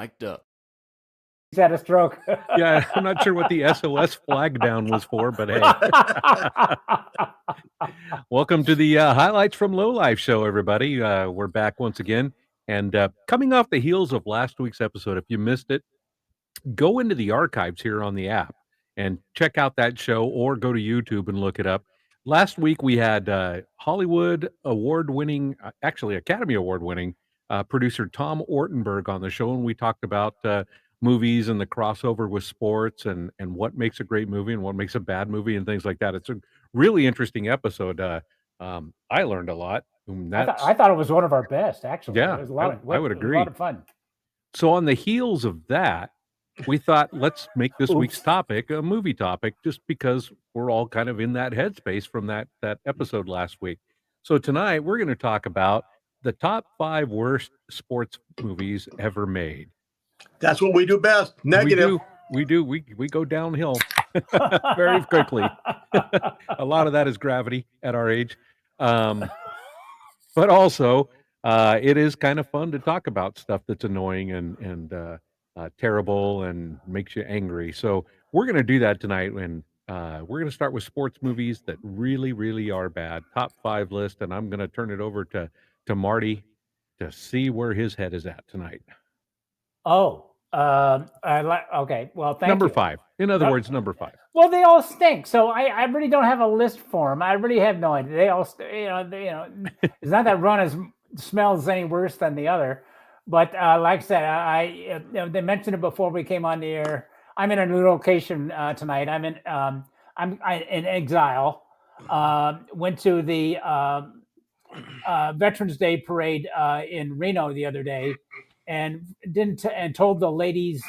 Micdup. He's had a stroke. Yeah, I'm not sure what the SOS flag down was for, but hey. Welcome to the Highlights from Lowlife show, everybody. We're back once again. And coming off the heels of last week's episode, if you missed it, go into the archives here on the app and check out that show, or go to YouTube and look it up. Last week we had Hollywood award-winning, actually Academy Award-winning producer Tom Ortenberg on the show, and we talked about movies and the crossover with sports and what makes a great movie and what makes a bad movie and things like that. It's a really interesting episode. I learned a lot. I thought it was one of our best, actually. Yeah, it was a lot I would agree. A lot of fun. So on the heels of that, we thought, let's make this week's topic a movie topic, just because we're all kind of in that headspace from that episode last week. So tonight we're going to talk about the top 5 worst sports movies ever made. That's what we do best. Negative. We go downhill very quickly. A lot of that is gravity at our age. But also, it is kind of fun to talk about stuff that's annoying and terrible and makes you angry. So we're going to do that tonight, and we're going to start with sports movies that really, really are bad. Top 5 list, and I'm going to turn it over to Marty to see where his head is at tonight. Okay. Well, thank you. Number 5. In other words, number 5. Well, they all stink. So I really don't have a list for them. I really have no idea. They all, it's not that one smells any worse than the other. But like I said, they mentioned it before we came on the air. I'm in a new location tonight. I'm in exile. Went to the Veterans Day parade in Reno the other day, and told the ladies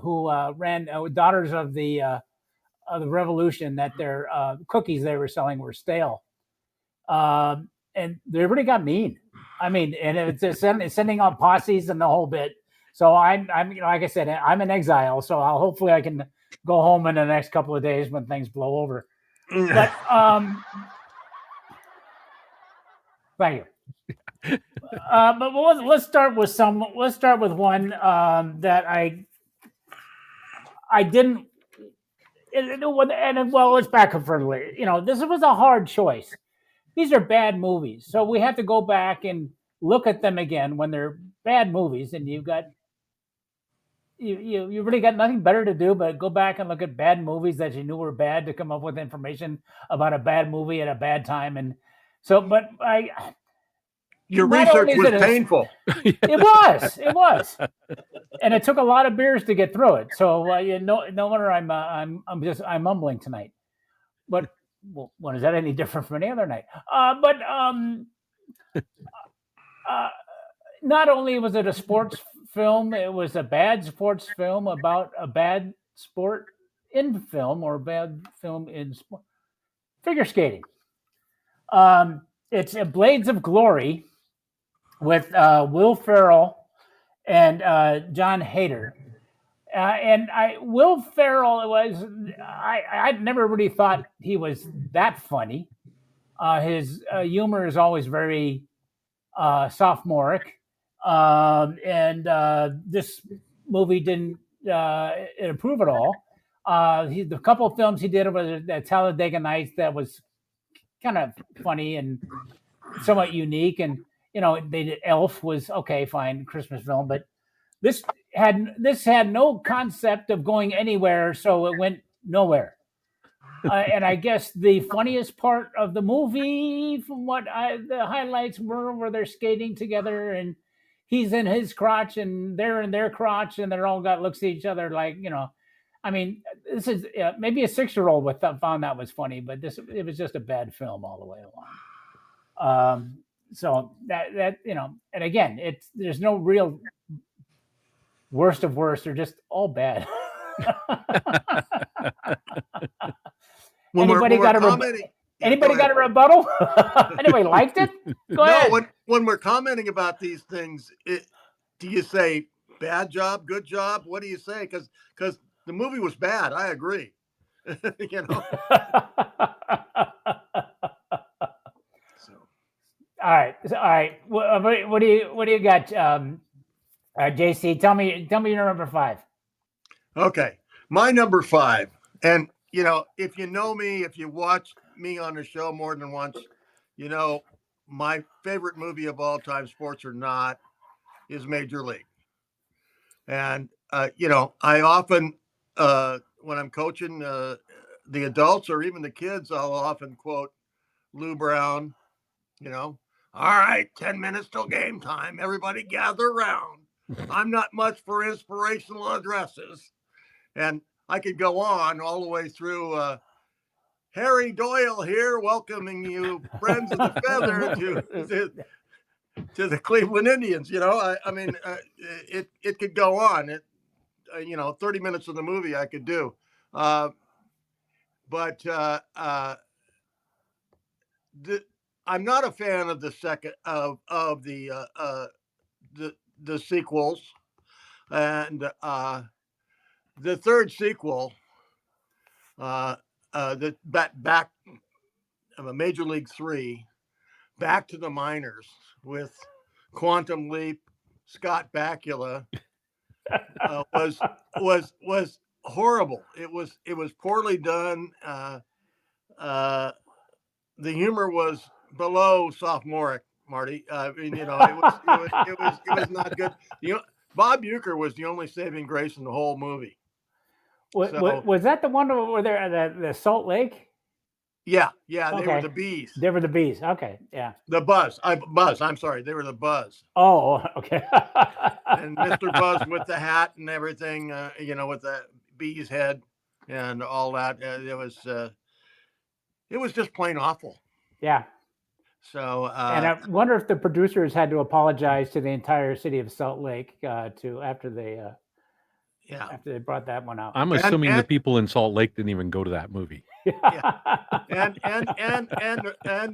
who ran Daughters of the Revolution that their cookies they were selling were stale, and they really got mean. I mean, and it's sending out posses and the whole bit. So I'm like I said, I'm in exile. So hopefully I can go home in the next couple of days when things blow over. But thank you. But let's start with one that I didn't. Let's back up for a little. This was a hard choice. These are bad movies, so we have to go back and look at them again when they're bad movies, and you really got nothing better to do but go back and look at bad movies that you knew were bad to come up with information about a bad movie at a bad time. And so, but your research was painful. It was, and it took a lot of beers to get through it. So no wonder I'm mumbling tonight. But when is that any different from any other night? Not only was it a sports film, it was a bad sports film about a bad sport in film, or a bad film in sport. Figure skating. It's Blades of Glory with Will Ferrell and John Hader. Will Ferrell I never really thought he was that funny. His humor is always very sophomoric. This movie didn't improve at all. The couple of films he did was at Talladega Nights that was kind of funny and somewhat unique. And, they did Elf was okay, fine, Christmas film, but this had no concept of going anywhere, so it went nowhere. And I guess the funniest part of the movie, from what the highlights were, where they're skating together and he's in his crotch and they're in their crotch and they're all got looks at each other like, I mean, this is maybe a 6-year-old found that was funny, but it was just a bad film all the way along. So that and again, there's no real worst of worst. They're just all bad. Anybody got a rebuttal? Anybody liked it? Go ahead. When we're commenting about these things, do you say bad job, good job? What do you say? Because the movie was bad. I agree. All right. What do you got, JC, tell me your number 5. Okay, my number 5, and if you know me, if you watch me on the show more than once, my favorite movie of all time, sports or not, is Major League. And I often, when I'm coaching the adults or even the kids, I'll often quote Lou Brown. All right, 10 minutes till game time. Everybody gather around. I'm not much for inspirational addresses. And I could go on all the way through Harry Doyle here, welcoming you, friends of the feather, to the Cleveland Indians. I mean, it could go on. 30 minutes of the movie I could do. But I'm not a fan of the second of the sequels, and the third sequel, the back of a Major League 3, Back to the Minors with Quantum Leap, Scott Bakula, was horrible. It was poorly done. The humor was below sophomoric, Marty. I mean, it was not good. Bob Uecker was the only saving grace in the whole movie. Was that the one where they're the Salt Lake? Yeah, they were the bees. They were the bees. Okay, yeah. The Buzz. I'm sorry, they were the Buzz. Oh, okay. And Mr. Buzz with the hat and everything, with the bee's head and all that. It was just plain awful. Yeah. So, and I wonder if the producers had to apologize to the entire city of Salt Lake after they brought that one out. I'm assuming the people in Salt Lake didn't even go to that movie. Yeah. and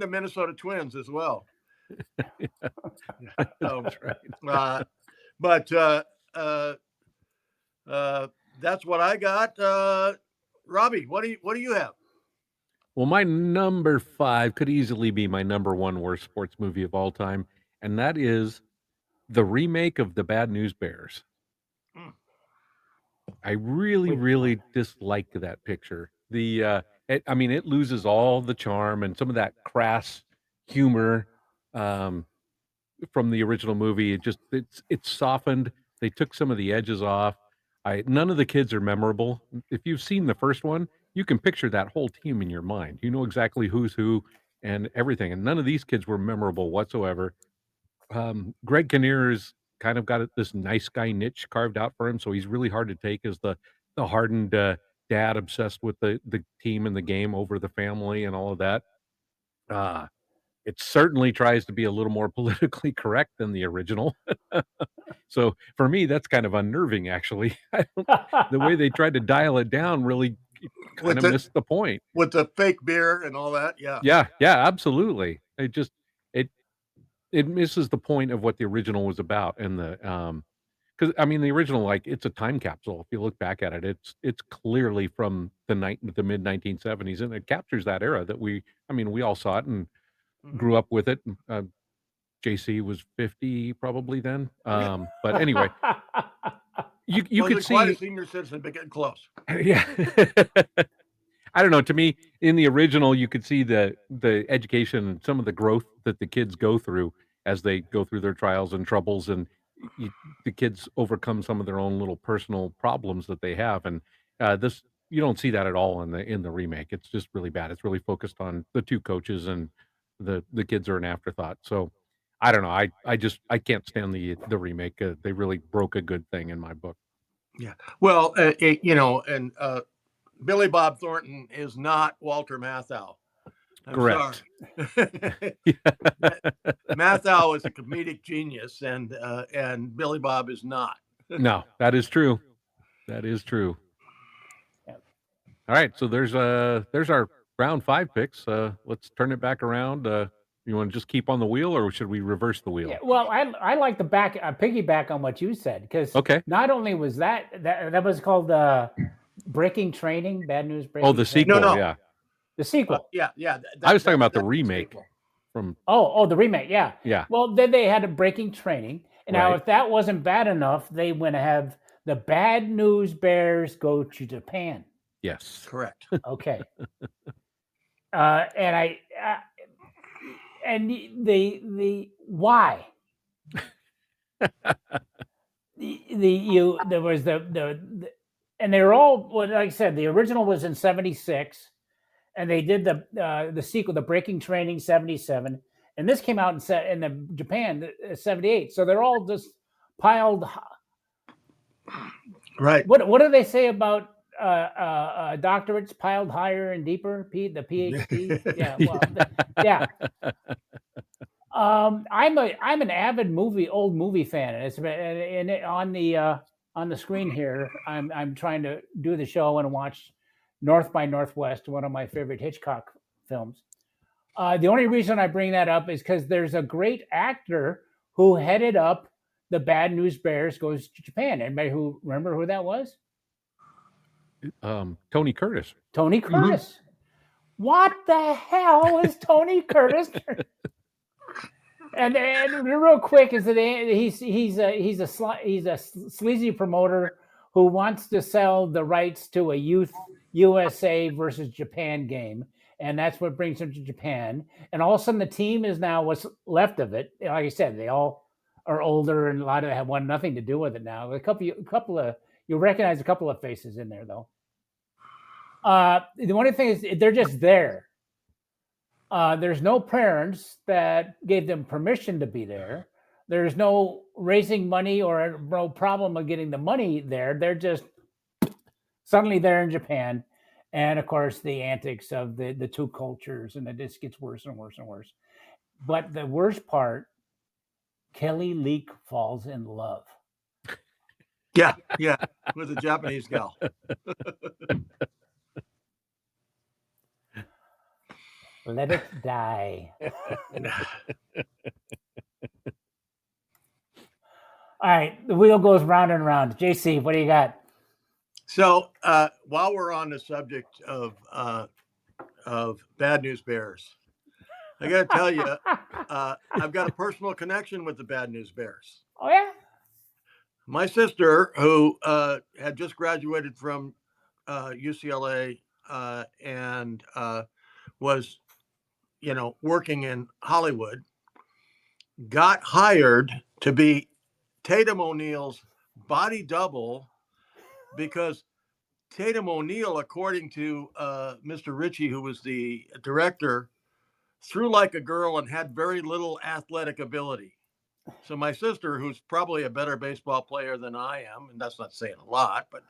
the Minnesota Twins as well. That's right. But that's what I got. Robbie, what do you have? Well, my number 5 could easily be my number 1 worst sports movie of all time, and that is the remake of The Bad News Bears. I really dislike that picture. It loses all the charm and some of that crass humor from the original movie. It's softened. They took some of the edges off. None of the kids are memorable. If you've seen the first one, you can picture that whole team in your mind. You know exactly who's who and everything. And none of these kids were memorable whatsoever. Greg Kinnear's kind of got this nice guy niche carved out for him, so he's really hard to take as the hardened dad obsessed with the team and the game over the family and all of that. It certainly tries to be a little more politically correct than the original. So for me, that's kind of unnerving, actually. The way they tried to dial it down really kind of missed the point. With the fake beer and all that, yeah. Yeah, absolutely. It misses the point of what the original was about, and because the original, it's a time capsule. If you look back at it, it's clearly from the mid 1970s, and it captures that era that we all saw it and grew up with it. JC was 50 probably then. But anyway, you could see quite a senior citizen, but getting close. Yeah. I don't know. To me, in the original, you could see the education and some of the growth that the kids go through as they go through their trials and troubles, and the kids overcome some of their own little personal problems that they have. And this, you don't see that at all in the remake. It's just really bad. It's really focused on the two coaches, and the kids are an afterthought. So I don't know. I can't stand the remake. They really broke a good thing in my book. Yeah. Well, and Billy Bob Thornton is not Walter Matthau. Correct. Matthau is a comedic genius, and Billy Bob is not. No, that is true. That is true. Yeah. All right, so there's our round 5 picks. Let's turn it back around. You want to just keep on the wheel, or should we reverse the wheel? Yeah, well, I like to piggyback on what you said, because not only was that was called Breaking Training, Bad News Breaking. Oh, the sequel, no. Yeah. The sequel. Yeah. I was talking about the remake. The remake, yeah. Yeah. Well, then they had a Breaking Training, And now, Right. if that wasn't bad enough, they went to have the Bad News Bears go to Japan. Yes. Correct. Okay. And and the why there was the and they were all, well, like I said, the original was in 76, and they did the sequel, the Breaking Training, 77, and this came out in the Japan 78. So they're all just piled. Right. What do they say about doctorates piled higher and deeper? The PhD. Yeah. Well, yeah. I'm an avid old movie fan, and it's on the screen here. I'm trying to do the show and watch North by Northwest, one of my favorite Hitchcock films. The only reason I bring that up is because there's a great actor who headed up the Bad News Bears goes to Japan. Anybody who remember who that was? Tony Curtis. Tony Curtis. What the hell is Tony Curtis? And real quick is that he's a sleazy promoter who wants to sell the rights to a youth USA versus Japan game, and that's what brings him to Japan. And all of a sudden, the team is now what's left of it. Like I said, they all are older, and a lot of them have nothing to do with it now. A couple of you'll recognize a couple of faces in there though. The only thing is they're just there. There's no parents that gave them permission to be there. There's no raising money or no problem of getting the money there. They're just suddenly there in Japan. And of course, the antics of the two cultures, and it just gets worse and worse and worse. But the worst part, Kelly Leak falls in love. Yeah, with a Japanese gal. Let it die. All right, the wheel goes round and round. JC, what do you got? So while we're on the subject of Bad News Bears, I got to tell you, I've got a personal connection with the Bad News Bears. Oh yeah. My sister, who had just graduated from UCLA and was, working in Hollywood, got hired to be Tatum O'Neal's body double because Tatum O'Neal, according to Mr. Ritchie, who was the director, threw like a girl and had very little athletic ability. So my sister, who's probably a better baseball player than I am, and that's not saying a lot, but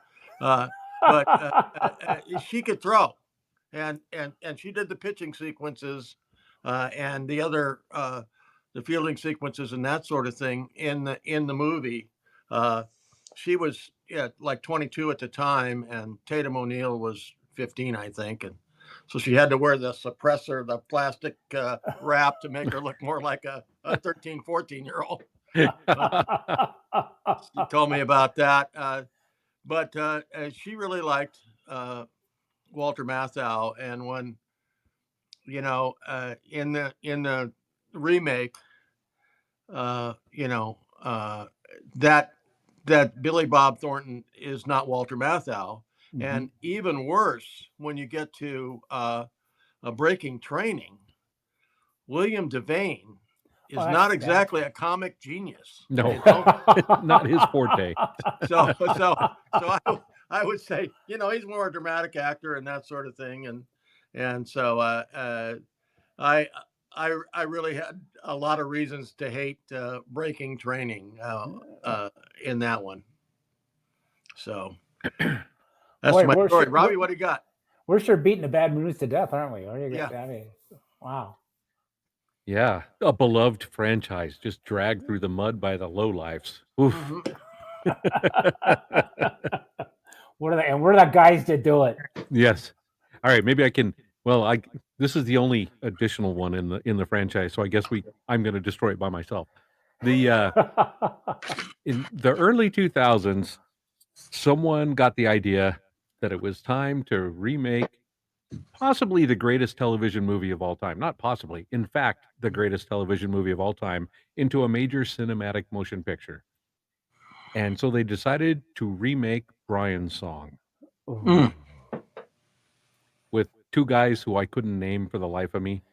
she could throw, and she did the pitching sequences and the other the fielding sequences and that sort of thing in the movie. She was like 22 at the time, and Tatum O'Neal was 15, I think, and so she had to wear the suppressor, the plastic wrap, to make her look more like a 13, 14-year-old. She told me about that. But she really liked Walter Matthau. And when, in the remake, that Billy Bob Thornton is not Walter Matthau. Mm-hmm. And even worse, when you get to a Breaking Training, William Devane is not exactly a comic genius. No, not his forte. So I would say, he's more a dramatic actor and that sort of thing. And so I really had a lot of reasons to hate Breaking Training in that one. So that's my story. Robbie, what do you got? We're sure beating the Bad News to death, aren't we? Yeah. I mean, wow. Yeah, a beloved franchise just dragged through the mud by the Lowlifes. Oof. Mm-hmm. We're the guys to do it. Yes. All right, maybe I can. Well, this is the only additional one in the franchise, so I guess I'm going to destroy it by myself. In the early 2000s, someone got the idea that it was time to remake possibly the greatest television movie of all time. Not possibly, in fact, the greatest television movie of all time into a major cinematic motion picture. And so they decided to remake Brian's Song Mm. with two guys who I couldn't name for the life of me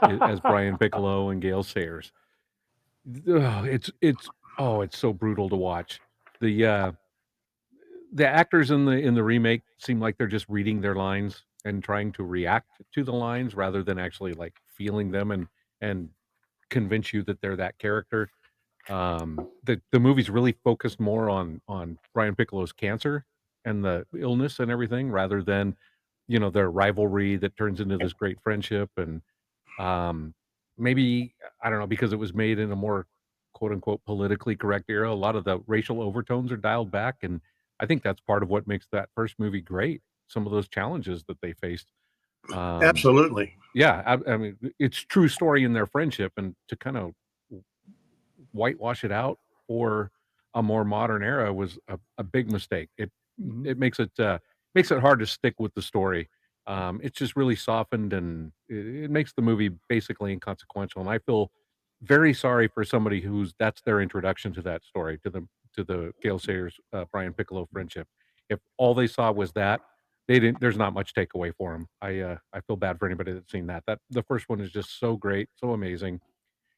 as Brian Piccolo and Gail Sayers. It's so brutal to watch. The the actors in the remake seem like they're just reading their lines and trying to react to the lines rather than actually like feeling them and convince you that they're that character. The movie's really focused more on Brian Piccolo's cancer and the illness and everything rather than their rivalry that turns into this great friendship. And um, maybe I don't know, because it was made in a more quote unquote politically correct era. A lot of the racial overtones are dialed back, and I think that's part of what makes that first movie great. Some of those challenges that they faced. Um, Absolutely. yeah, I mean, it's true story in their friendship, and to kind of whitewash it out for a more modern era was a big mistake. It makes it hard to stick with the story. It's just really softened, and it makes the movie basically inconsequential. And I feel very sorry for somebody that's their introduction to that story, to the Gale Sayers Brian Piccolo friendship. If all they saw was that, they didn't. There's not much takeaway for them. I feel bad for anybody that's seen that. That the first one is just so great, so amazing.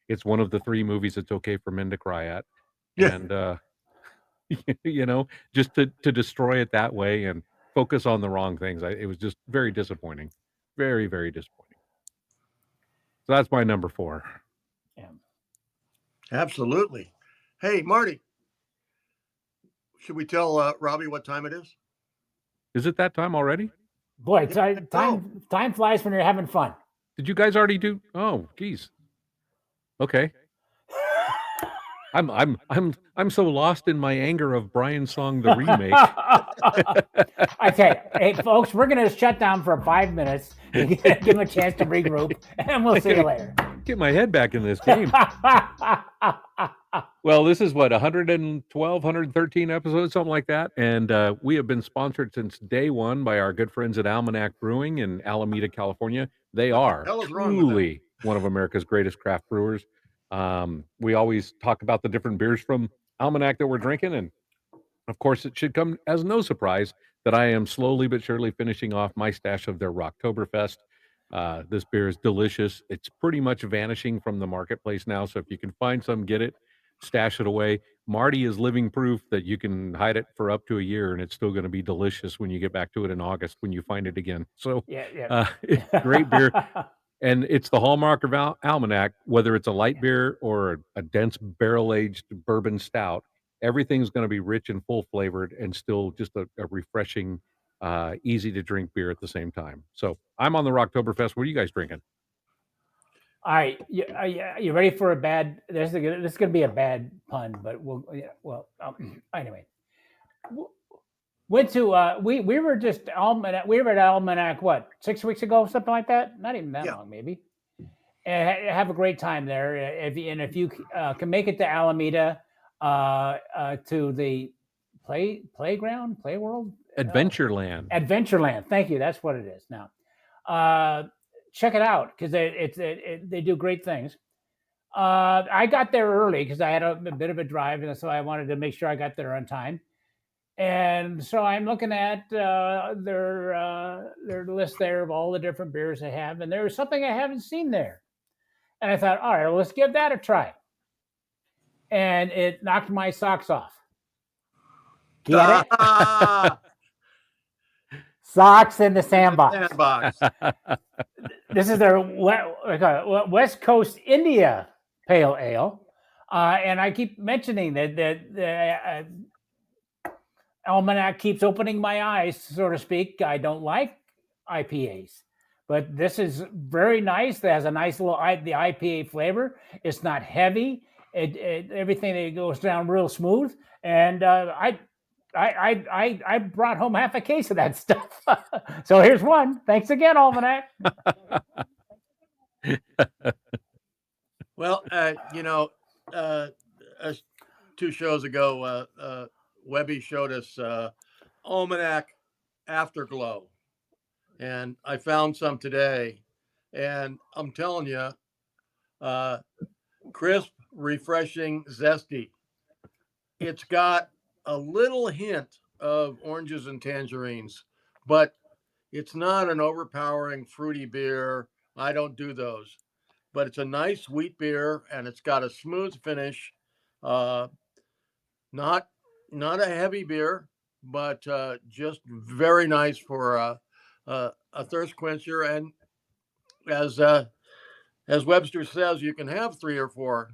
It's one of the 3 movies it's okay for men to cry at, Yeah. and, just to destroy it that way and focus on the wrong things, it was just very disappointing. Very, very disappointing. So that's my number 4. Yeah. Absolutely. Hey, Marty, should we tell Robbie what time it is? Is it that time already? Boy, Yeah, time flies when you're having fun. Did you guys already do Oh, geez. Okay. I'm so lost in my anger of Brian's Song, the remake. I tell you, hey, folks, we're going to shut down for 5 minutes, give them a chance to regroup, and we'll see you later. Get my head back in this game. Well, this is what, 112, 113 episodes, something like that. And we have been sponsored since day one by our good friends at Almanac Brewing in Alameda, California. They are hell is wrong with them? truly one of America's greatest craft brewers. We always talk about the different beers from Almanac that we're drinking. And of course, it should come as no surprise that I am slowly but surely finishing off my stash of their Rocktoberfest. This beer is delicious. It's pretty much vanishing from the marketplace now. So if you can find some, get it, stash it away. Marty is living proof that you can hide it for up to a year and it's still going to be delicious when you get back to it in August when you find it again. So, Yeah. Great beer. And it's the hallmark of Almanac, whether it's a light beer or a dense barrel-aged bourbon stout, everything's going to be rich and full flavored and still just a refreshing, easy to drink beer at the same time. So I'm on the Rocktoberfest. What are you guys drinking? All right, you ready for a bad? This is going to be a bad pun, but anyway, went to we were just Almanac. We were at Almanac 6 weeks ago, something like that. Not even that long, maybe. And have a great time there. If you can make it to Alameda, to the playground, Playworld, Adventureland. Thank you. That's what it is now. Check it out because they do great things. I got there early because I had a bit of a drive, and so I wanted to make sure I got there on time. And so I'm looking at their list there of all the different beers they have, and there was something I haven't seen there. And I thought, all right, well, let's give that a try. And it knocked my socks off. Get it? Socks in the sandbox. This is their West Coast India Pale Ale. And I keep mentioning that Almanac keeps opening my eyes, so to speak. I don't like IPAs, but this is very nice. It has a nice little the IPA flavor. It's not heavy. Everything that goes down real smooth. And I brought home half a case of that stuff. So here's one. Thanks again, Almanac. Well, 2 shows ago, Webby showed us Almanac Afterglow. and I found some today, and I'm telling you, crisp, refreshing, zesty. It's got a little hint of oranges and tangerines, but it's not an overpowering fruity beer. I don't do those, but it's a nice wheat beer, and it's got a smooth finish. Uh, not not a heavy beer, but just very nice for a thirst quencher. And as uh, as Webster says, you can have 3 or 4,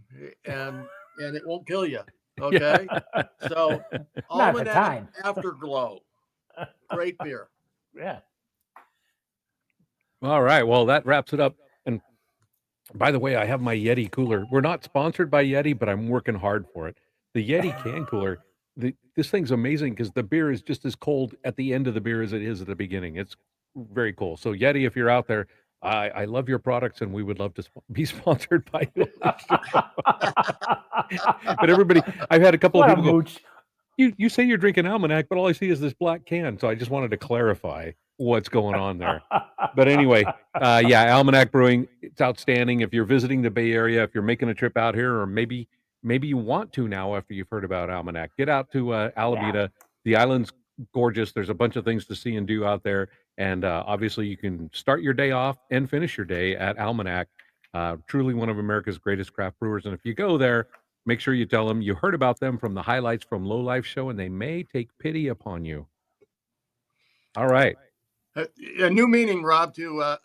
and it won't kill you. Okay, Yeah. so Not at the Almanac time. Afterglow, great beer. Yeah. All right. Well, that wraps it up. And by the way, I have my Yeti cooler. We're not sponsored by Yeti, but I'm working hard for it. The Yeti can cooler. This thing's amazing because the beer is just as cold at the end of the beer as it is at the beginning. It's very cool. So Yeti, if you're out there, I love your products, and we would love to be sponsored by you. But everybody, I've had a couple of What a people go, mooch. you say you're drinking Almanac, but all I see is this black can. So I just wanted to clarify what's going on there. But anyway, yeah, Almanac Brewing, it's outstanding. If you're visiting the Bay Area, if you're making a trip out here, or maybe you want to now after you've heard about Almanac, get out to Alameda. The island's gorgeous. There's a bunch of things to see and do out there, and obviously you can start your day off and finish your day at Almanac. Truly one of America's greatest craft brewers. And if you go there, make sure you tell them you heard about them from the Highlights from Lowlife show, and they may take pity upon you. All right. A new meaning, Rob, to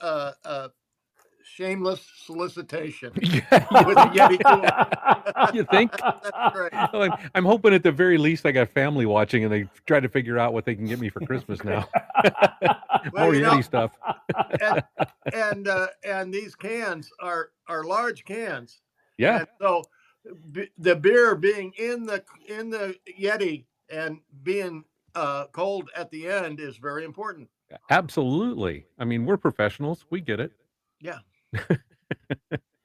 shameless solicitation with the Yeti cooler. You think? That's great. Well, I'm hoping at the very least I got family watching and they try to figure out what they can get me for Christmas now. Well, More you Yeti know, stuff. and these cans are large cans. Yeah, And so the beer being in the Yeti and being cold at the end is very important. absolutely. I mean, we're professionals. We get it. Yeah.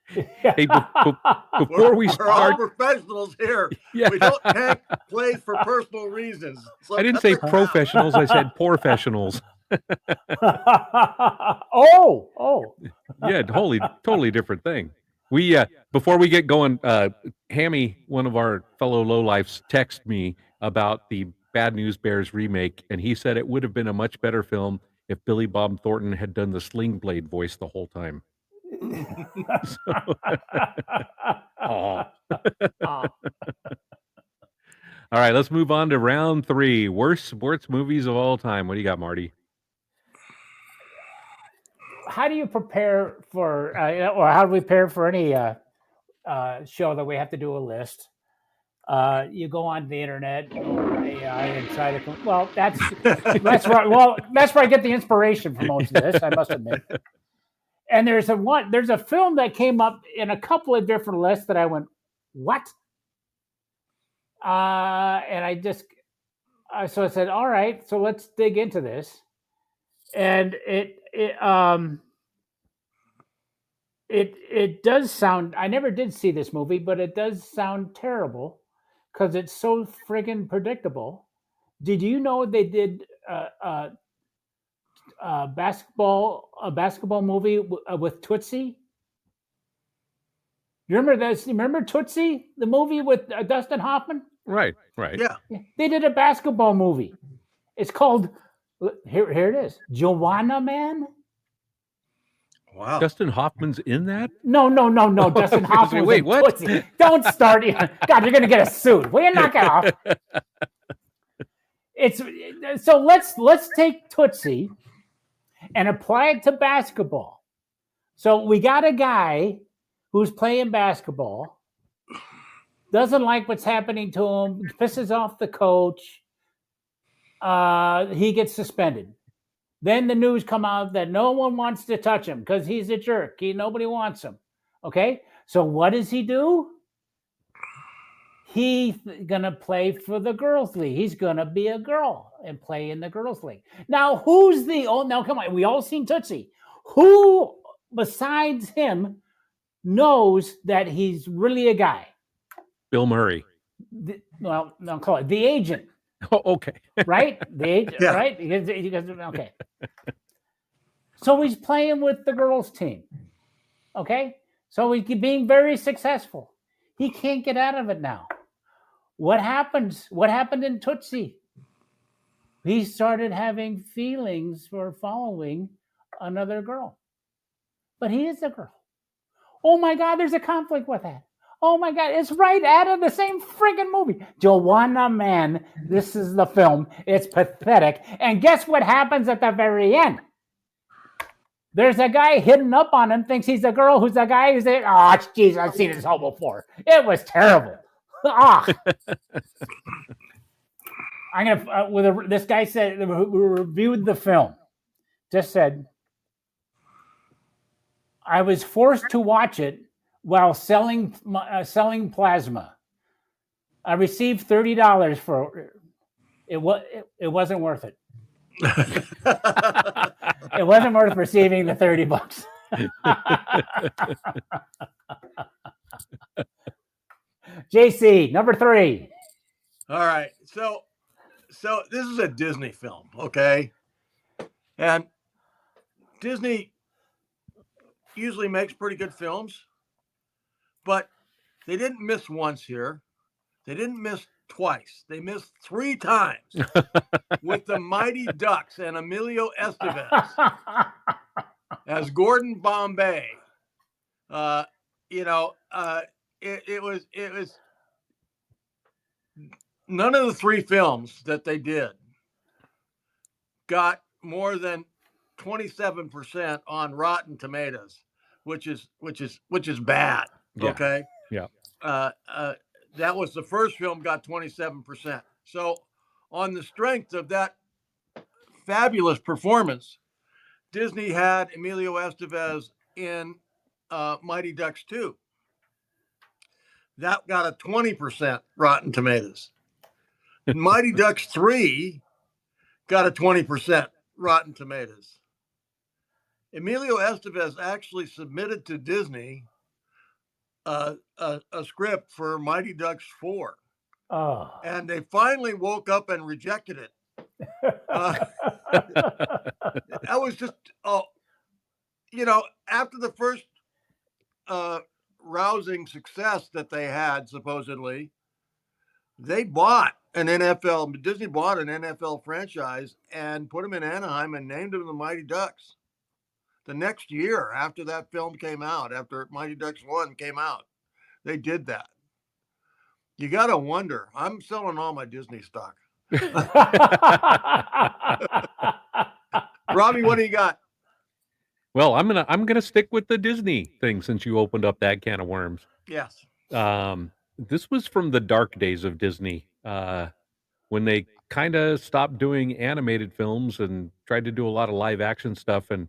Hey, before we We're all start, professionals here. yeah, We don't tank plays for personal reasons. So I didn't cut say the crap. professionals. I said professionals. Oh. Yeah, totally different thing. We before we get going, Hammy, one of our fellow lowlifes, texted me about the Bad News Bears remake, and he said it would have been a much better film if Billy Bob Thornton had done the Sling Blade voice the whole time. Aw. All right, let's move on to round 3. Worst sports movies of all time. What do you got, Marty? How do you prepare for, or how do we prepare for any show that we have to do a list? You go on the internet or AI and try to. Well, that's right. Well, that's where I get the inspiration for most of this. I must admit. And there's a film that came up in a couple of different lists that I went, what? And I just, so I said, all right, so let's dig into this. And it does sound, I never did see this movie, but it does sound terrible because it's so friggin' predictable. Did you know they did a basketball movie with Tootsie? You remember this? You remember Tootsie, the movie with Dustin Hoffman? Right. Yeah. They did a basketball movie. It's called, here it is, Joanna Man. Wow. Dustin Hoffman's in that? No. Dustin Hoffman was Wait, in what? Tootsie. Don't start. God, you're going to get a suit. Will you knock it off? So let's take Tootsie and apply it to basketball. So we got a guy who's playing basketball, doesn't like what's happening to him, pisses off the coach. He gets suspended. Then the news come out that no one wants to touch him because he's a jerk. Nobody wants him. Okay, so what does he do? He's gonna play for the girls' league. He's gonna be a girl and play in the girls' league. Now, now come on, we all seen Tootsie. Who besides him knows that he's really a guy? Bill Murray. I'll call it the agent. Oh, okay. Right? The agent, Yeah. right? Because, okay. So he's playing with the girls' team. Okay? So he's being very successful. He can't get out of it now. What happens? What happened in Tootsie? He started having feelings for following another girl. But he is a girl. Oh my God, there's a conflict with that. Oh my God, it's right out of the same friggin' movie. Joanna Man, this is the film. It's pathetic. And guess what happens at the very end? There's a guy hidden up on him, thinks he's a girl who's a guy who's there. Oh, jeez, I've seen this whole before. It was terrible. Ah. I'm gonna this guy said who reviewed the film, just said, I was forced to watch it while selling plasma. I received $30 for it. It wasn't worth it. It wasn't worth receiving the $30. JC, number 3. All right. So this is a Disney film, okay? And Disney usually makes pretty good films, but they didn't miss once here. They didn't miss twice. They missed 3 times with the Mighty Ducks and Emilio Estevez as Gordon Bombay. It was none of the 3 films that they did got more than 27% on Rotten Tomatoes, which is bad. Yeah. Okay. Yeah. That was the first film got 27%. So on the strength of that fabulous performance, Disney had Emilio Estevez in Mighty Ducks 2. That got a 20% Rotten Tomatoes. Mighty Ducks 3 got a 20% Rotten Tomatoes. Emilio Estevez actually submitted to Disney a script for Mighty Ducks 4. Oh. And they finally woke up and rejected it. That was just, after the first rousing success that they had, supposedly, Disney bought an NFL franchise and put them in Anaheim and named them the Mighty Ducks. The next year after that film came out, after Mighty Ducks 1 came out, they did that. You got to wonder. I'm selling all my Disney stock. Robbie, what do you got? Well, I'm gonna stick with the Disney thing since you opened up that can of worms. Yes. This was from the dark days of Disney, when they kind of stopped doing animated films and tried to do a lot of live action stuff. And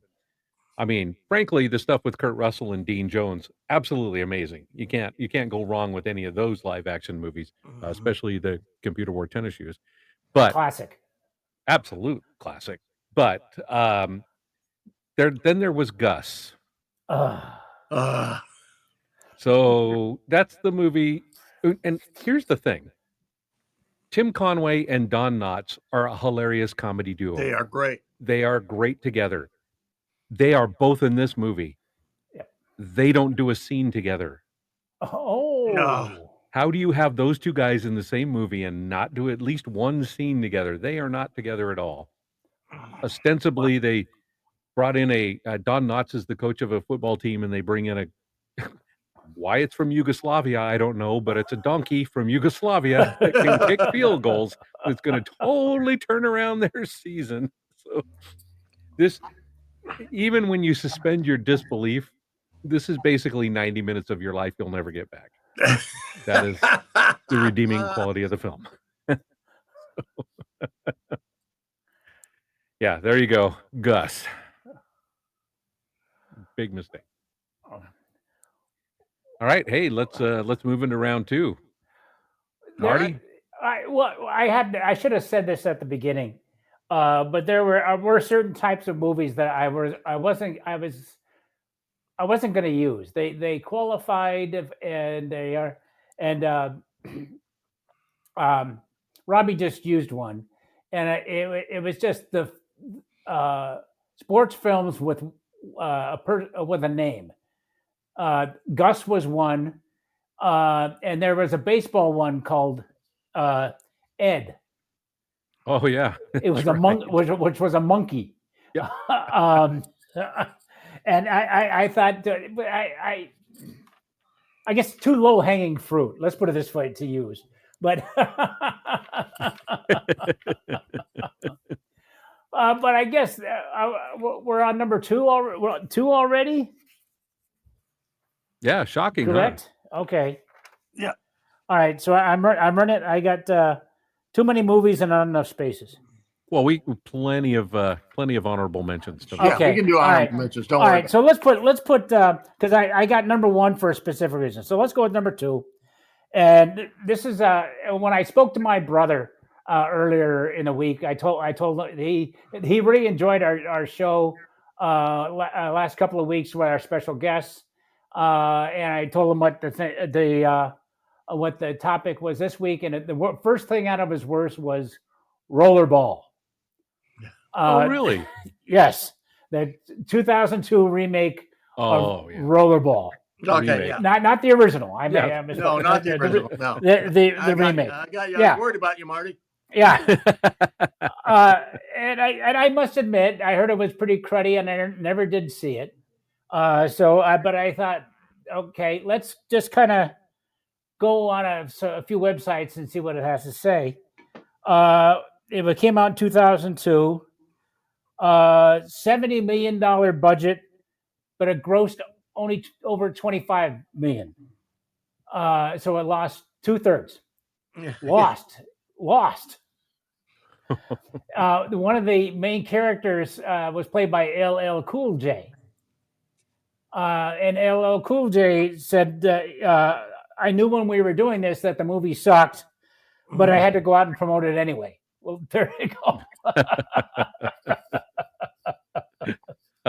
I mean, frankly, the stuff with Kurt Russell and Dean Jones, absolutely amazing. You can't go wrong with any of those live action movies, especially the computer wore tennis shoes. But classic, absolute classic. But there was Gus. So that's the movie. And here's the thing. Tim Conway and Don Knotts are a hilarious comedy duo. They are great. They are great together. They are both in this movie. Yep. They don't do a scene together. Oh. No. How do you have those two guys in the same movie and not do at least one scene together? They are not together at all. Ostensibly, they brought in Don Knotts is the coach of a football team, and they bring in why it's from Yugoslavia, I don't know, but it's a donkey from Yugoslavia that can kick field goals. It's going to totally turn around their season. So this, even when you suspend your disbelief, this is basically 90 minutes of your life you'll never get back. That is the redeeming quality of the film. Yeah, there you go. Gus. Big mistake. All right, hey, let's move into round 2. Marty? I should have said this at the beginning, but there were certain types of movies that I wasn't going to use. They qualified, and they are, and Robbie just used one, and it was just the sports films with with a name. Gus was one, and there was a baseball one called Ed. Oh yeah, It was that's a right. which was a monkey. Yep. And I thought I guess too low hanging fruit. Let's put it this way to use, but but I guess we're on number two already. We're on two already. Yeah, shocking, Correct. Okay. Yeah. All right. So I'm running. I got too many movies and not enough spaces. Well, we plenty of honorable mentions. To Yeah, Okay. we can do All honorable right. mentions. Don't All worry. right. So let's put because I got number one for a specific reason. So let's go with number two. And this is when I spoke to my brother earlier in the week. I told him he really enjoyed our show last couple of weeks with our special guests, and I told him what what the topic was this week, and the first thing out of his words was rollerball. Oh, really? Yes, the 2002 remake Oh, of yeah. Rollerball. Okay, Remake. yeah. Not the original. Yeah. No, not the original. No. The I got remake. you. I got you. I Yeah. was worried about you, Marty. Yeah. And I must admit, I heard it was pretty cruddy, and I never did see it. But I thought, okay, let's just kind of go on a few websites and see what it has to say. It came out in 2002. $70 million budget, but it grossed only over 25 million. So it lost 2/3. Lost. One of the main characters was played by LL Cool J. And LL Cool J said, I knew when we were doing this that the movie sucked, but I had to go out and promote it anyway. Well, there you go.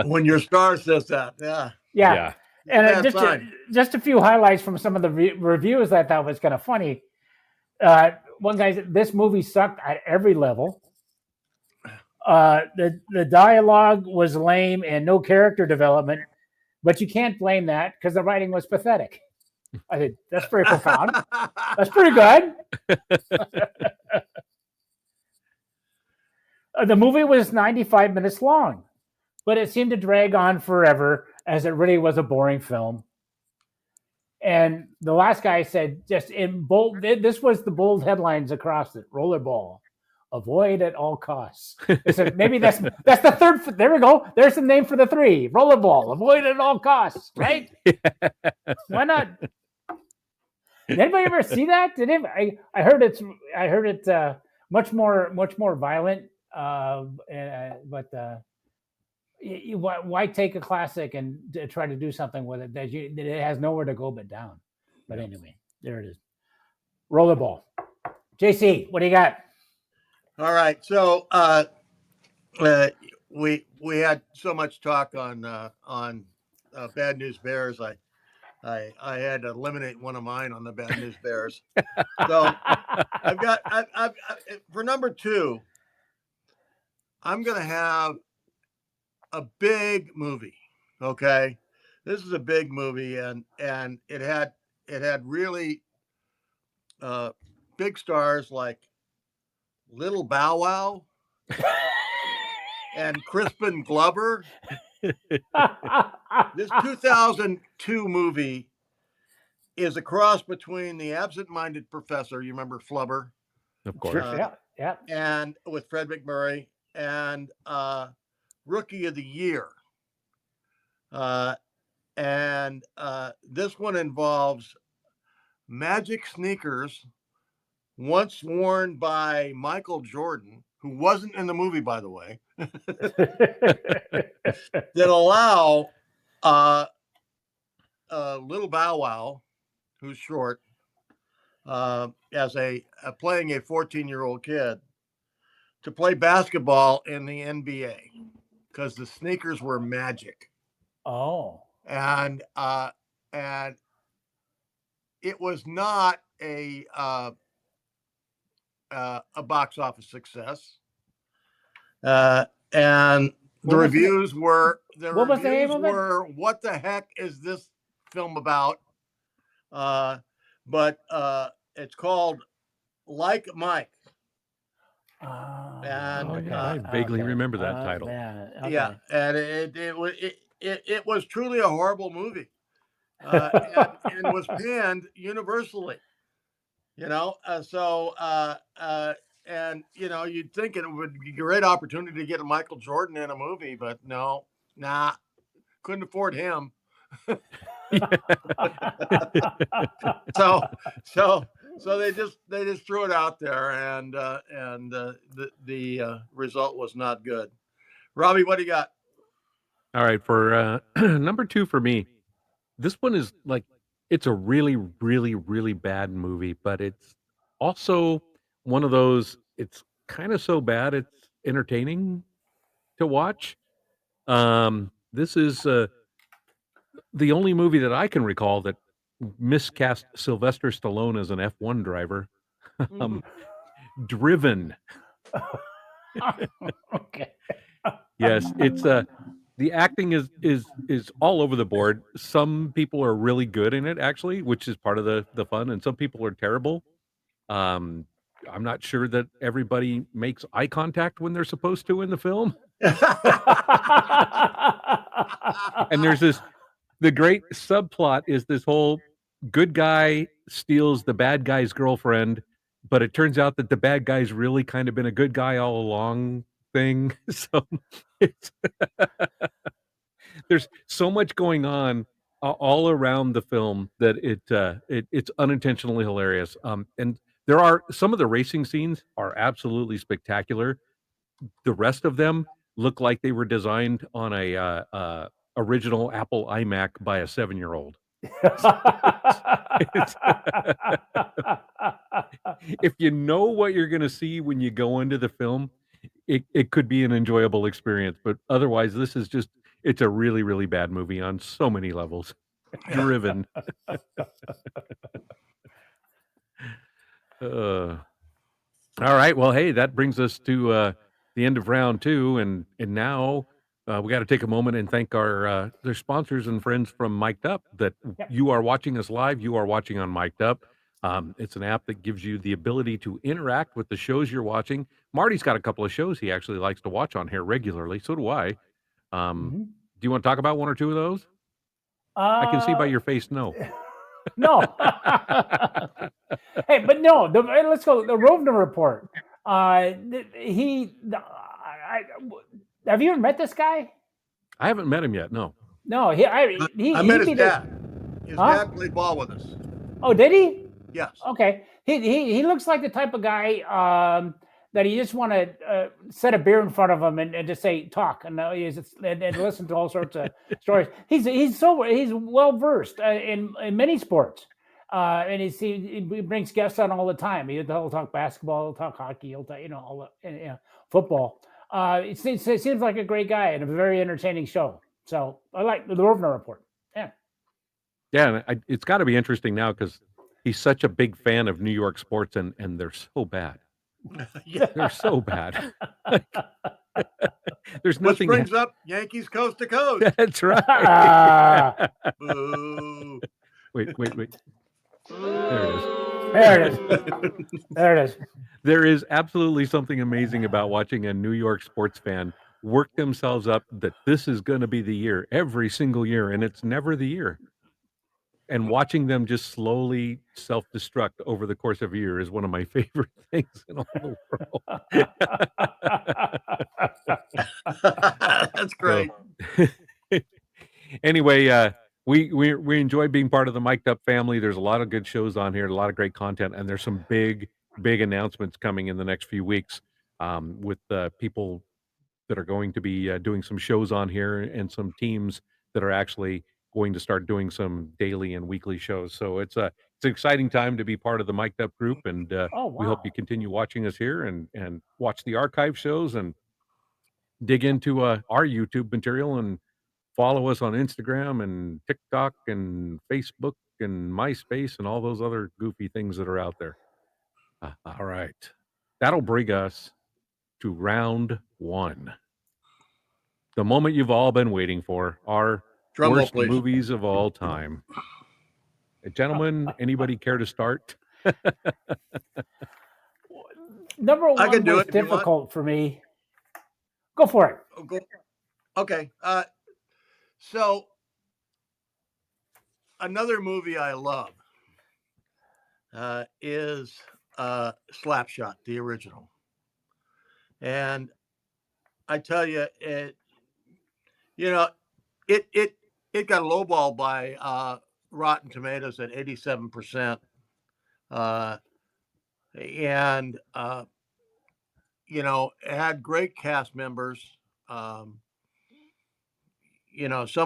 When your star says that, yeah. Yeah. And Bad sign. just a few highlights from some of the reviews I thought was kind of funny. One guy said, this movie sucked at every level. The dialogue was lame and no character development, but you can't blame that because the writing was pathetic. I think that's very profound. That's pretty good. The movie was 95 minutes long, but it seemed to drag on forever as it really was a boring film. And the last guy said, just in bold, this was the bold headlines across it: Rollerball, avoid at all costs. I said, maybe that's the third. There we go. There's the name for the three: Rollerball, avoid at all costs. Right? Why not? Did anybody ever see that? I heard it much more violent. Why take a classic and try to do something with it that it has nowhere to go but down? But anyway, there it is. Rollerball. JC, what do you got? All right. So we had so much talk on Bad News Bears. I had to eliminate one of mine on the Bad News Bears. So I've for number two, I'm going to have a big movie. Okay. This is a big movie, and it had really big stars like Little Bow Wow and Crispin Glover. This 2002 movie is a cross between The Absent-Minded Professor, you remember Flubber? Of course. Sure, yeah. And with Fred McMurray, and Rookie of the Year. And this one involves magic sneakers once worn by Michael Jordan, who wasn't in the movie, by the way, that allow Little Bow Wow, who's short, as playing a 14-year-old kid, to play basketball in the NBA because the sneakers were magic. Oh. And it was not a box office success. And The What was the, reviews were what was the name of it? what the heck is this film about? But it's called Like Mike. And Oh, yeah, Okay. I vaguely Okay. remember that title. Man. yeah, Okay. and it was truly a horrible movie, and was panned universally. And you'd think it would be a great opportunity to get a Michael Jordan in a movie, but no, nah, couldn't afford him. So they just threw it out there, and the result was not good. Robbie, what do you got? All right, for number 2 for me, this one is like it's a really, really, really bad movie, but it's also one of those. It's kind of so bad it's entertaining to watch. This is the only movie that I can recall that miscast Sylvester Stallone as an F1 driver. um, Driven. Okay. Yes, it's the acting is all over the board. Some people are really good in it actually, which is part of the fun, and some people are terrible. Um, I'm not sure that everybody makes eye contact when they're supposed to in the film. And there's this the great subplot is this whole good guy steals the bad guy's girlfriend, but it turns out that the bad guy's really kind of been a good guy all along thing. So it's there's so much going on all around the film that it's unintentionally hilarious. And there are some of the racing scenes are absolutely spectacular. The rest of them look like they were designed on a original Apple iMac by a 7-year-old. It's if you know what you're going to see when you go into the film, it could be an enjoyable experience. But otherwise, this is just it's a really, really bad movie on so many levels. Driven. Uh, all right. Well, hey, that brings us to the end of round 2, and now we got to take a moment and thank our their sponsors and friends from Mic'd Up. That Yep. you are watching us live. You are watching on Mic'd Up. It's an app that gives you the ability to interact with the shows you're watching. Marty's got a couple of shows he actually likes to watch on here regularly. So do I. Mhm. Do you want to talk about one or two of those? I can see by your face. No. No. Hey, but no. Let's go. The Rovner report. Have you ever met this guy? I haven't met him yet. No. No. I He met his beat dad. His Huh? dad played ball with us. Oh, did he? Yes. Okay. He looks like the type of guy that you just want to set a beer in front of him and just say talk and listen to all sorts of stories. He's well versed in many sports, and he brings guests on all the time. He'll talk basketball, he'll talk hockey, he'll talk all the football. It seems like a great guy and a very entertaining show. So I like the Rovner report. Yeah. Yeah, and it's got to be interesting now because he's such a big fan of New York sports, and they're so bad. Yeah. They're so bad. There's Which nothing. brings up Yankees coast to coast. That's right. Boo. Wait. There it is. There it is. There it is. There is absolutely something amazing about watching a New York sports fan work themselves up that this is going to be the year every single year, and it's never the year. And watching them just slowly self-destruct over the course of a year is one of my favorite things in all the world. That's great. So, anyway, we enjoy being part of the Mic'd Up family. There's a lot of good shows on here, a lot of great content, and there's some big announcements coming in the next few weeks with people that are going to be doing some shows on here and some teams that are actually going to start doing some daily and weekly shows. So it's an exciting time to be part of the Mic'd Up group, and Oh, we hope wow. you continue watching us here and watch the archive shows and dig into our YouTube material and follow us on Instagram and TikTok and Facebook and MySpace and all those other goofy things that are out there. All right. That'll bring us to round 1. the moment you've all been waiting for, our Drum roll, worst please. movies of all time. Gentlemen, anybody care to start? Number I can one do was it if you want. difficult for me. Go for it. Oh, go. Okay. So another movie I love is Slapshot, the original. And I tell you, it got lowballed by Rotten Tomatoes at 87%. And it had great cast members. Some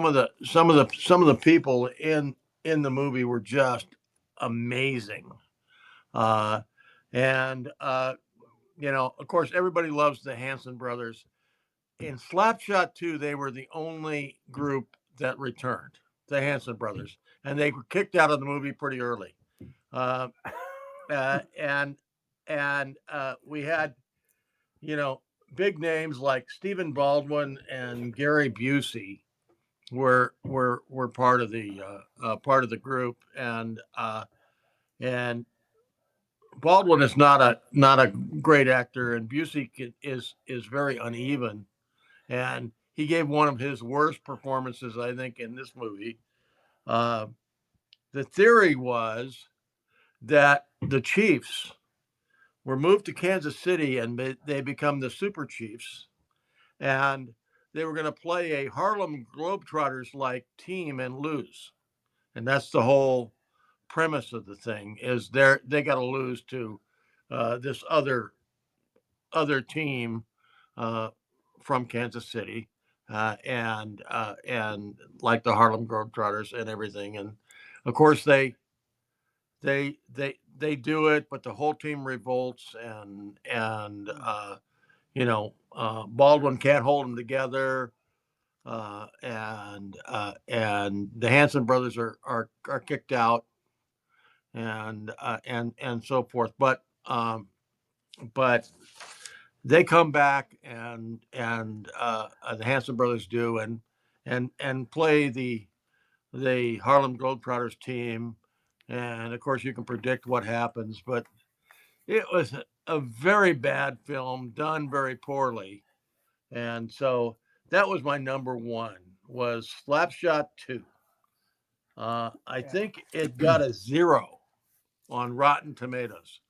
of the people in the movie were just amazing. And of course, everybody loves the Hanson brothers. In Slapshot 2, they were the only group that returned, the Hanson brothers, and they were kicked out of the movie pretty early. And we had, big names like Stephen Baldwin and Gary Busey were part of the group, and Baldwin is not a great actor, and Busey is very uneven, and he gave one of his worst performances, I think, in this movie. The theory was that the Chiefs were moved to Kansas City, and they become the Super Chiefs, and they were going to play a Harlem Globetrotters like team and lose, and that's the whole premise of the thing. Is they got to lose to this other team from Kansas City, and like the Harlem Globetrotters and everything. And of course they do it, but the whole team revolts, and Baldwin can't hold them together, and the Hanson brothers are kicked out, and so forth. But they come back, and the Hanson brothers do, and play the Harlem Globetrotters team, and of course you can predict what happens. But it was a very bad film, done very poorly, and so that was my number one, was Slapshot 2. I think it got a 0 on Rotten Tomatoes.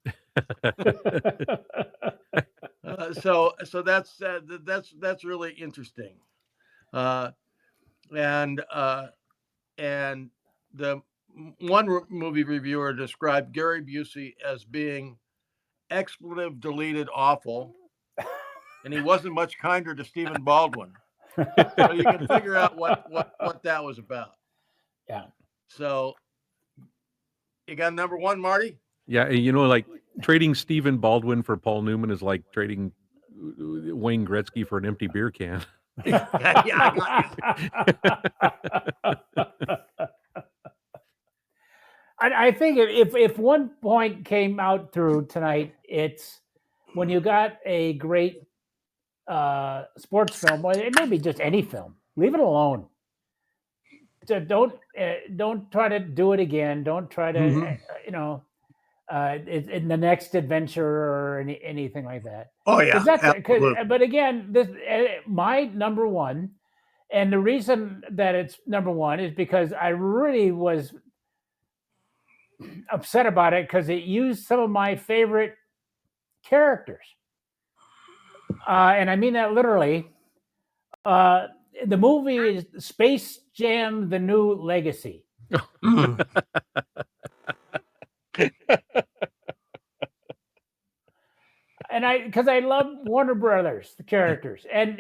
So that's really interesting. And the one movie reviewer described Gary Busey as being expletive deleted awful, and he wasn't much kinder to Stephen Baldwin. So you can figure out what that was about. Yeah. So you got number one, Marty? Yeah, like trading Stephen Baldwin for Paul Newman is like trading Wayne Gretzky for an empty beer can. Yeah, I got you. I think if one point came out through tonight, it's when you got a great sports film, or it may be just any film, leave it alone. So don't try to do it again. Don't try to in the next adventure or anything like that. Oh yeah, absolutely. But again, this my number one, and the reason that it's number one is because I really was upset about it because it used some of my favorite characters, and I mean that literally. The movie is Space Jam: The New Legacy. And because I love Warner Brothers, the characters, and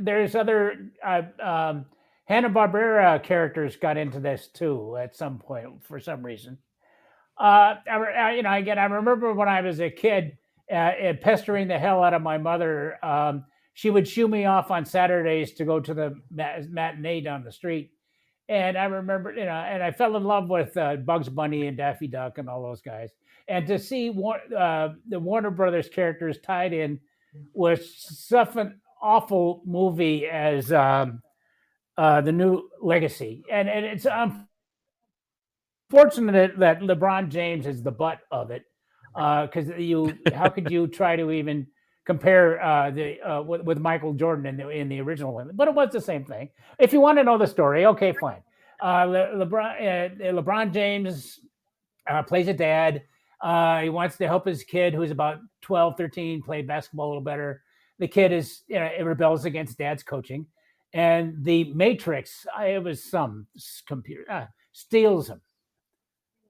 there's other Hanna-Barbera characters got into this too at some point for some reason. Again, I remember when I was a kid, pestering the hell out of my mother. She would shoo me off on Saturdays to go to the matinee down the street. And I remember, and I fell in love with Bugs Bunny and Daffy Duck and all those guys. And to see the Warner Brothers characters tied in was something awful movie as the New Legacy, and it's unfortunate that LeBron James is the butt of it, because how could you try to even compare with Michael Jordan in the original one? But it was the same thing. If you want to know the story, okay, fine. LeBron James plays a dad. He wants to help his kid, who's about 12, 13, play basketball a little better. The kid is, it rebels against dad's coaching. And the Matrix, it was some computer, steals him,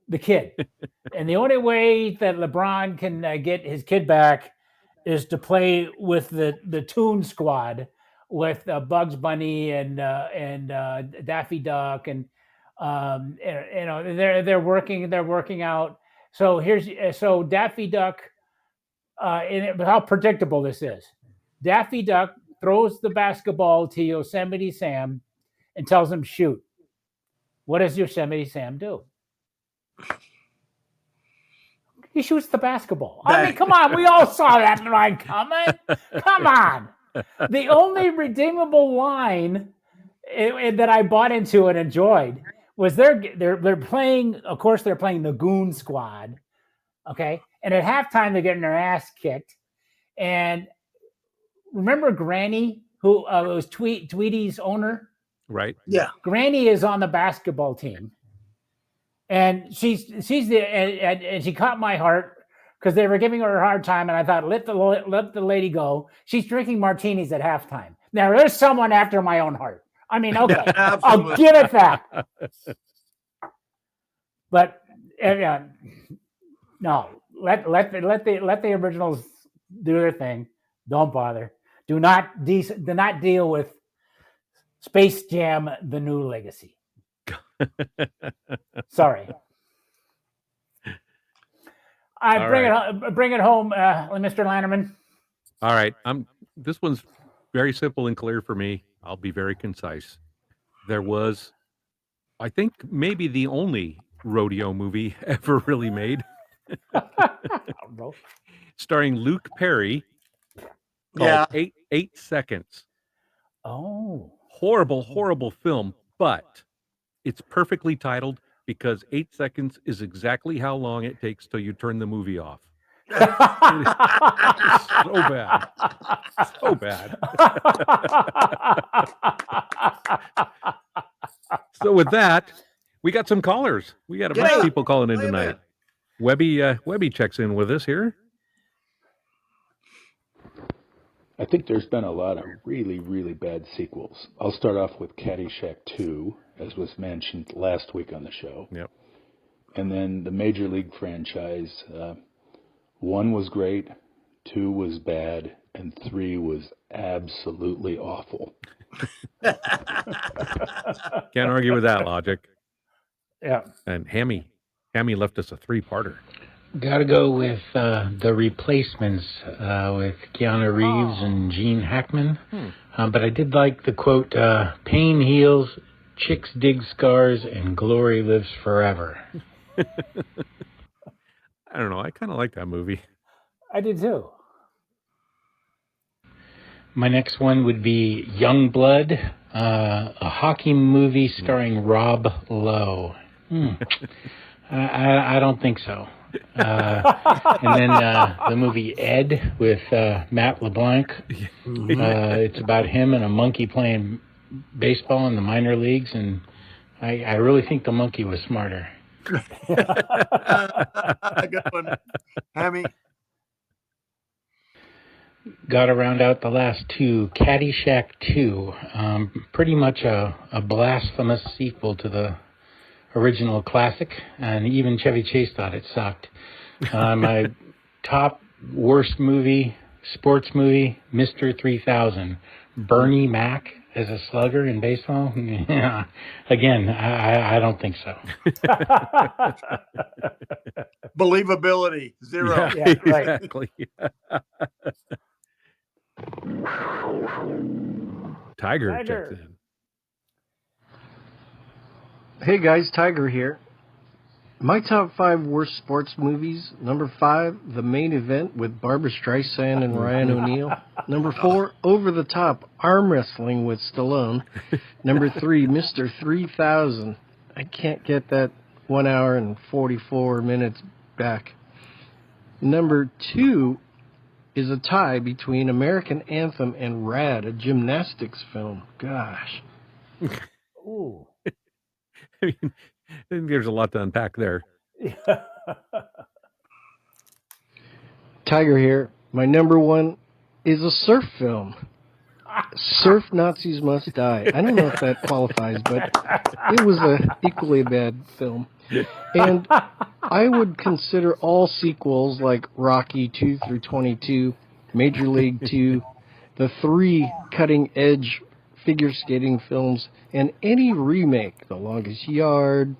the kid. And the only way that LeBron can get his kid back is to play with the Toon Squad, with Bugs Bunny and Daffy Duck, and they're working out. So Daffy Duck, how predictable this is. Daffy Duck throws the basketball to Yosemite Sam and tells him shoot. What does Yosemite Sam do? He shoots the basketball. I mean, come on. We all saw that line coming. Come on. The only redeemable line that I bought into and enjoyed was they're playing, of course, they're playing the Goon Squad. Okay. And at halftime, they're getting their ass kicked. And remember Granny, who was Tweety's owner? Right. Yeah. Granny is on the basketball team. And she's and she caught my heart because they were giving her a hard time, and I thought, let the lady go. She's drinking martinis at halftime. Now there's someone after my own heart. I mean, okay, I'll give it that. But no, let the originals do their thing. Don't bother. Do not deal with Space Jam: The New Legacy. Sorry. Bring it home, Mr. Lannerman. All right. This one's very simple and clear for me. I'll be very concise. There was, I think, maybe the only rodeo movie ever really made, starring Luke Perry, called 8 Seconds. Oh. Horrible film, but it's perfectly titled because 8 seconds is exactly how long it takes till you turn the movie off. So bad. So bad. So with that, we got some callers. We got a bunch of people calling in tonight. Webby checks in with us here. I think there's been a lot of really, really bad sequels. I'll start off with Caddyshack 2, as was mentioned last week on the show. Yep. And then the Major League franchise. 1 was great, 2 was bad, and 3 was absolutely awful. Can't argue with that logic. Yeah. And Hammy left us a 3-parter. Gotta go with The Replacements with Keanu Reeves and Gene Hackman. But I did like the quote, pain heals, chicks dig scars, and glory lives forever. I don't know. I kind of like that movie. I did too. My next one would be Young Blood, a hockey movie starring Rob Lowe. I don't think so. And then the movie Ed with Matt LeBlanc. It's about him and a monkey playing baseball in the minor leagues, and I really think the monkey was smarter. Good one, Hammy. Got to round out the last two. Caddyshack 2, pretty much a blasphemous sequel to the original classic, and even Chevy Chase thought it sucked. My top worst movie, sports movie, Mr. 3000. Bernie Mac as a slugger in baseball? Yeah. Again, I don't think so. Believability, 0. Yeah, right. Exactly. Tiger checks in. Hey guys, Tiger here. My top 5 worst sports movies. Number 5, The Main Event with Barbara Streisand and Ryan O'Neal. Number 4, Over the Top Arm Wrestling with Stallone. Number 3, Mr. 3000. I can't get that 1 hour and 44 minutes back. Number 2 is a tie between American Anthem and Rad, a gymnastics film. Gosh. Ooh. I mean, I think there's a lot to unpack there. Tiger here. My number 1 is a surf film. Surf Nazis Must Die. I don't know if that qualifies, but it was equally a bad film. And I would consider all sequels like Rocky 2 through 22, Major League 2, the 3 cutting-edge figure skating films, and any remake, The Longest Yard,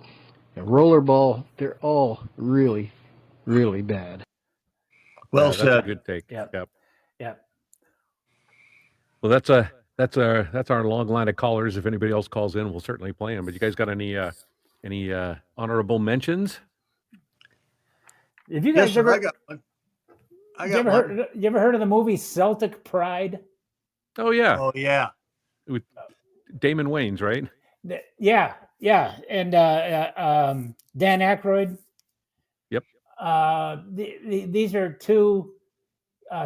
and Rollerball, they're all really, really bad. Well That's a said. good take. Yep. Yep. Well, that's our long line of callers. If anybody else calls in, we'll certainly play them. But you guys got any honorable mentions? Have you Yes, guys sir, ever? I got one. You ever heard of the movie Celtic Pride? Oh yeah, Oh yeah. with Damon Wayans, right? Yeah, and Dan Aykroyd. Yep. These are two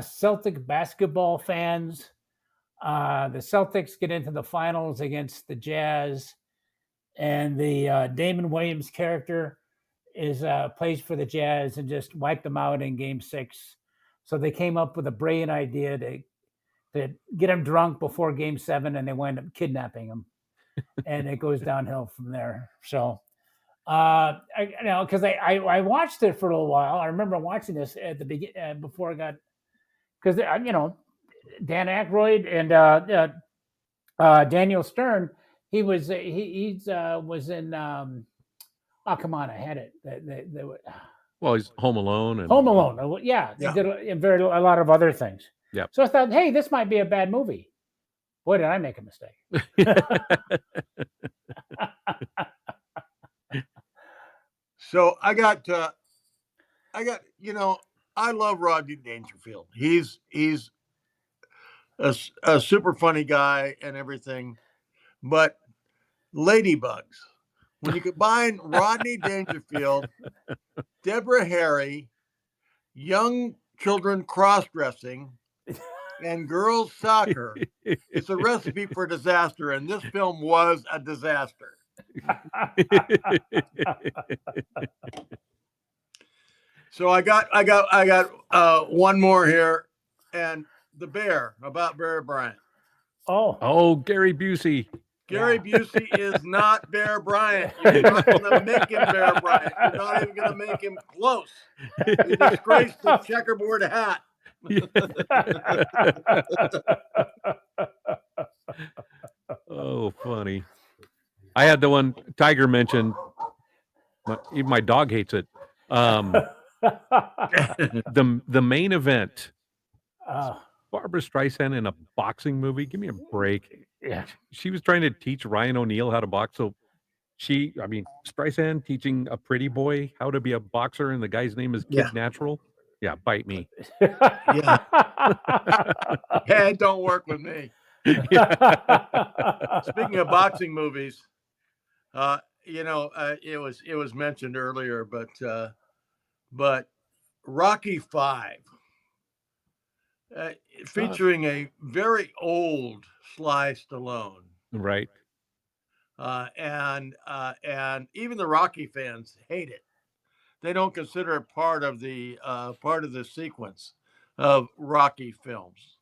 Celtic basketball fans. The Celtics get into the finals against the Jazz, and the Damon Williams character is plays for the Jazz and just wiped them out in Game 6. So they came up with a brilliant idea to get him drunk before Game 7, and they wind up kidnapping him, and it goes downhill from there. So, because I watched it for a little while. I remember watching this at the beginning before I got, because Dan Aykroyd and Daniel Stern. He was was in. Oh, come on! I had it. Well, he's Home Alone and Home Alone. Yeah, Yeah. They did a lot of other things. Yep. So I thought, hey, this might be a bad movie. Boy, did I make a mistake. So I got I love Rodney Dangerfield. He's a super funny guy and everything, but Ladybugs. When you combine Rodney Dangerfield, Deborah Harry, young children cross-dressing, and girls soccer, it's a recipe for disaster. And this film was a disaster. So I got one more here, and The Bear, about Bear Bryant. Oh, Gary Busey. Gary Busey is not Bear Bryant. You're not going to make him Bear Bryant. You're not even going to make him close. He disgraced the checkerboard hat. Oh, funny. I had the one Tiger mentioned. Even my dog hates it. The Main Event. Barbara Streisand in a boxing movie. Give me a break. Yeah. She was trying to teach Ryan O'Neal how to box. So Streisand teaching a pretty boy how to be a boxer, and the guy's name is Kid Yeah. Natural. Yeah, bite me. Yeah. Yeah, it don't work with me. Speaking of boxing movies, it was mentioned earlier, but Rocky V, featuring a very old Sly Stallone, Right. and even the Rocky fans hate it. They don't consider it part of the sequence of Rocky films.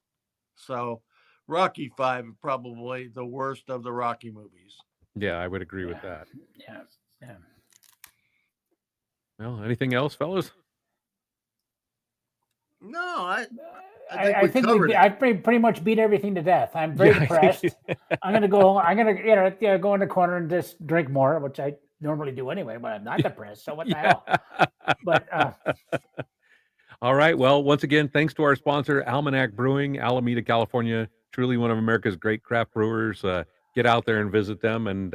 So Rocky V is probably the worst of the Rocky movies. Yeah, I would agree with that. Yeah. Well, anything else, fellas? No, I I think covered it. I pretty much beat everything to death. I'm very depressed. I'm gonna go in the corner and just drink more, which I normally do anyway. But I'm not depressed, so what the hell? But all right. Well, once again, thanks to our sponsor, Almanac Brewing, Alameda, California. Truly one of America's great craft brewers. Get out there and visit them. And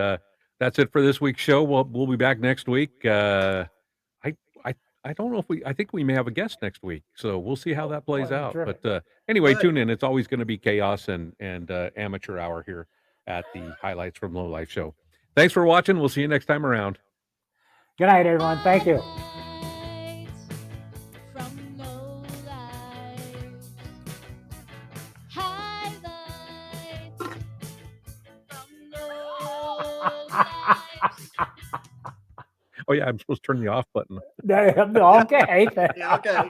that's it for this week's show. We'll be back next week. I don't know if I think we may have a guest next week, so we'll see how that plays Well, out. terrific. But anyway, Good. tune in. It's always going to be chaos and amateur hour here at the Highlights from Low Life show. Thanks for watching. We'll see you next time around. Good night, everyone. Thank you. Highlights from Lowlifes. Highlights from Lowlifes. Oh yeah, I'm supposed to turn the off button. Okay. Yeah, okay.